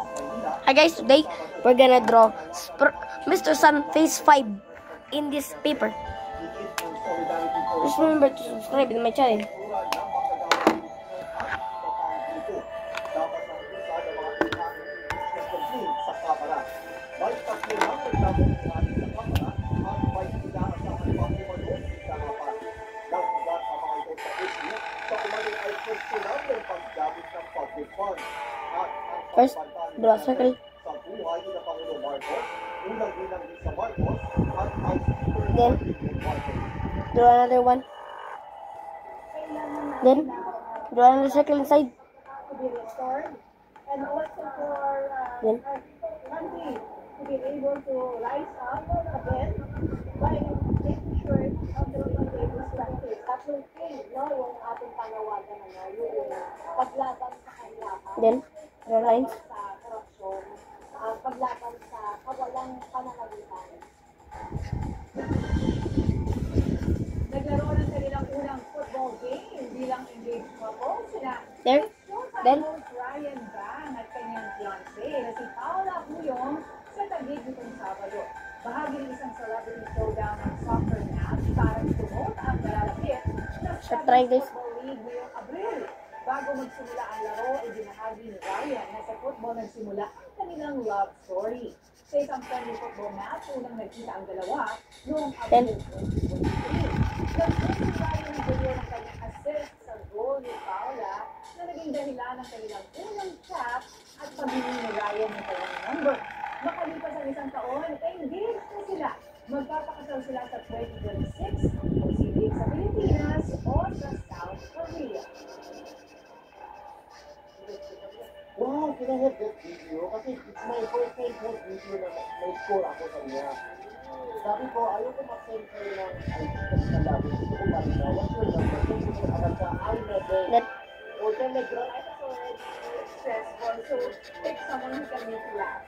Hi guys, today we're gonna draw Mr. Sun Phase 5 in this paper. Just remember to subscribe to my channel. First, draw a circle. Then, draw another one. Then, draw another circle inside. And also for Then, country to be able to rise up again by making sure of the daily practice. That will change, no, yung ating panawagan na yung paglaban sa kanyakan. then, draw lines. Sa korupsyon, paglaban sa kawalang pananalitan. Naglaro ng kanilang unang football game bilang engaged couple sila. There. Then, Ryan Bang at kanyang fiancé na si Paula Huyong sa Taguig nitong Sabado. Bahagi ng isang celebrity showdown ng soccer match para promote ang malalapit na Football League ngayong Abril. Bago magsimula ang laro, ibinahagi ni Ryan na sa football nagsimula ang kanilang love story. Sa isang friendly football match, unang nagkita ang dalawa noong Abril 2023. Nag-post si Ryan ng video ng kanyang assist sa goal ni Paula na naging dahilan ng kanilang unang chat at paghingi ni Ryan ng kanyang number. Makalipas ang isang taon, engaged na sila. Magpapakasal sila sa 2026 kung sili sa Pilipinas o sa South Korea. Wow, kinahead that video kasi it's my first time head video na may score ako sa niya. Sabi ko, ayaw ko mag-send kayo ng ID kasi na lagi. Gusto ko pa rin na, what's your number? Gusto ko agad sa iMessage. O Telegram. I was already stressful, so pick someone who can make you laugh.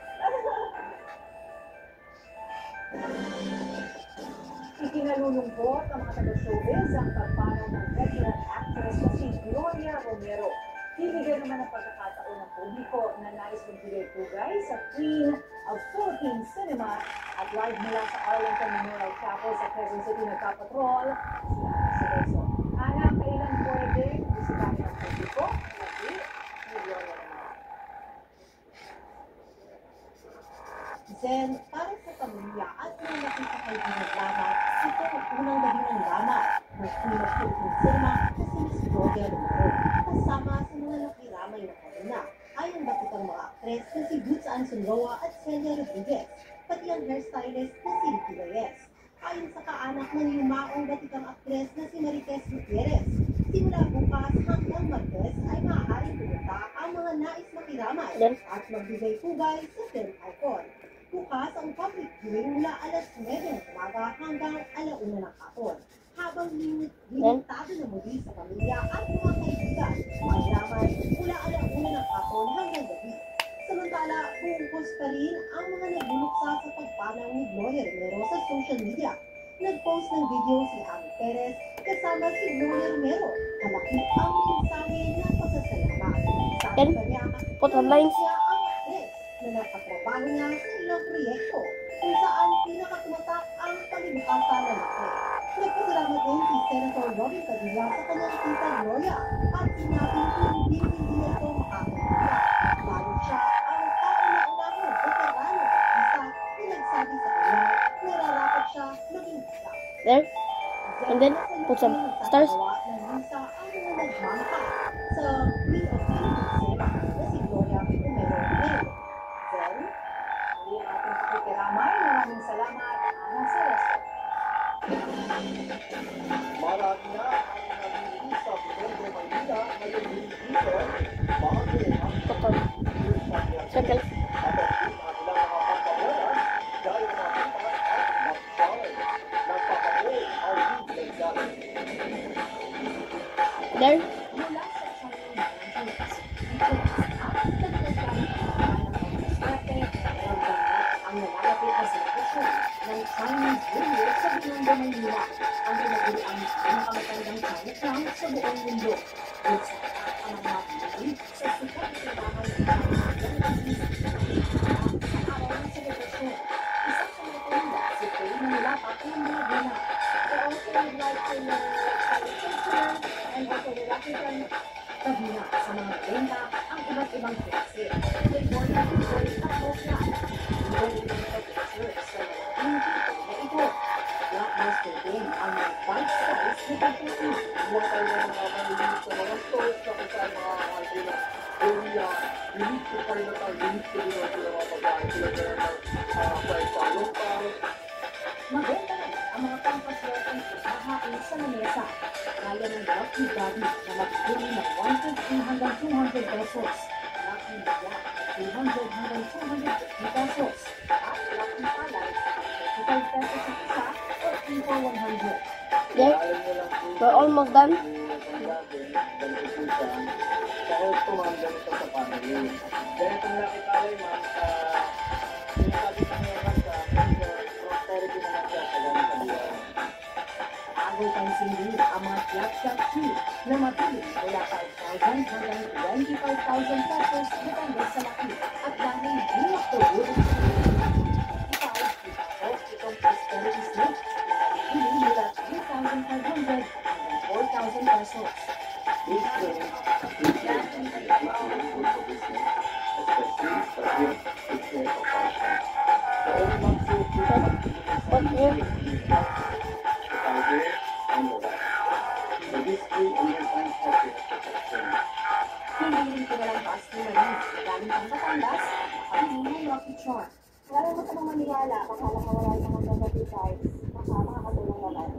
Ikinalulungkot ang mga taga-showbiz ang pagpanaw ng veteran actress na si Gloria Romero. Hinigay naman ang pagkakataon ng publiko na nais magbigay pugay sa Queen of Philippine Cinema at live mula sa Arlington Memorial Chapel sa Quezon City nagpapatrol si Ana Cerezo. Ana, kailan pwede bisitahin ang publiko? Lagi ni Gloria Romero. Zen, para sa pamilya at mga nakikakaibigan lamang, ito ang unang naging ang lama ng Queen of Philippine Cinema na si Miss Gloria Romero, kasama sa mga nakiramay na kanina. Ayon bakitang mga aktres na si Boots Anson Roa at Celia Rodriguez, pati ang hairstylist na si Ricky Reyes. Ayon sa kaanak ng yumaong batikang aktres na si Marites Gutierrez, simula bukas hanggang Martes ay maaaring pumunta ang mga nais makiramay at magbigay pugay sa film icon. Bukas ang public viewing mula alas 9 ng umaga hanggang alauna ng hapon. Habang limitado na muli sa pamilya at mga kaibigan, maglaman mula alauna ng hapon hanggang gabi. Samantala, buong pa rin ang mga nagbuluksa sa pagpanaw ni Gloria Romero sa social media. Nag-post ng video si Ami Perez kasama si Gloria Romero. Malaki ang mensahe ng pasasalamat. Sabi pa niya, siya ang aktres na napatrabaho niya sa ilang proyekto kung saan pinakatumatak ang palibukasan ng aktres. Nagpasalamat din si Senator Robin Padilla sa kanyang tita Gloria at sinabing hindi ito makakalimutan. Lalo siya ang kauna-unahang veteran ng artista na nagsabi sa kanya nararapat siya maging isa. There. And then, put some stars. Ng Lisa ang mga nagmamahal sa Queen of Philippine Cinema na si Gloria Romero. Then, muli ang ating pakikiramay. Maraming salamat, Ana Cerezo. Marami na ang nangingin sa Binondo, Manila ngayong weekend bago ang Circle. at ang kanilang mga pagpabonas dahil makita at mag-challenge. Nagpapaboy ang league ng There. Mula sa Chinese ang nalalapit na celebration ng Chinese New Year sa Binondo, Manila. Ang ginaguli ang pinakamatandang Chinatown sa buong mundo. At sa ang mga Pinoy sa sikat na tindahan ng Chinese limang klase. May more than 40 tapos na. Iyon yung pag-picture sa malaking dito na ito. Blockbuster din ang mga bite-size na pagkain. Huwag tayo ng mga maliliit sa mga stores na kung saan mga kalbo na area, unique to pa rin na tayo, unique to din ang mga pagkain sila kaya ng fried salon pa. Maganda rin ang mga pampaswerte na hahain sa lamesa. Kaya ng Lucky Daddy na magbili ng 150 hanggang 200 pesos. Lucky Black, 300 hanggang 250 pesos. At Lucky Palay, 35 pesos ang isa or 3 for 100. There, we're almost done. Bago pansin din ang mga flat fee na mabili mula 5,000 hanggang 25,000 pesos depende sa laki at dahil di maktuloy. Itong prosperity slip na mabili mula 3,500 hanggang 4,000 pesos. What here? Hindi rin pinalagpas ni Marie. Galing pang Batangas, nakabili ng Lucky Charm. Wala mo ka nang maniwala, baka nakawala ng mga kapatid, baka makakatulong naman.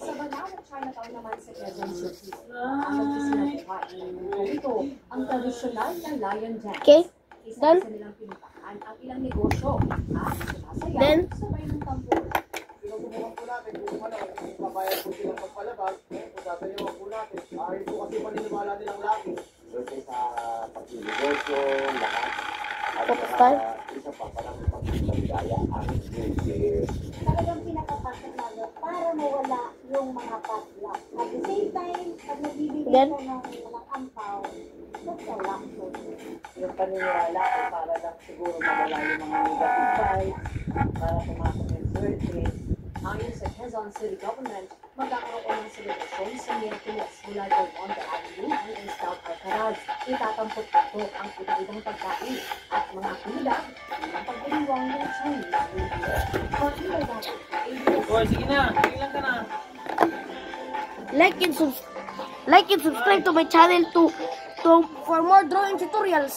Sa Banao ng Chinatown naman sa Quezon City, ang magkisinabuhay. Ito ang tradisyonal na lion dance. Okay, Isa done. sa nilang pinuntahan ang ilang negosyo at sumasayaw Then? sabay ng tambor. Sinusubukan po natin kung ano, kung pabayag po silang pagpalabas, kung sasayawan po natin. Ayaw po kasi paniniwala nilang lagi. Kasi sa pag-negosyo, lahat. At Pakistan? isa pa, parang pag-ligaya ang music. Talagang pinakapasok namin para mawala yung mga padlock. At the same time, pag nagbibigay Then? ka ng ampaw, nagsalak po. Yung paniniwala ko para lang siguro mawala yung mga negative vibes, para pumasok yung swerte. Ayon sa Quezon City Government, magkakaroon ng selebrasyon sa Miyerkules mula Del Monte Avenue hanggang South Alcaraz. Itatampok ito ang iba-ibang pagkain at mga aktibidad ng pagdiriwang ng Chinese New Year. For Ilo Dati, Boy, sige na, ilan ka na? Like and subscribe to my channel for more drawing tutorials.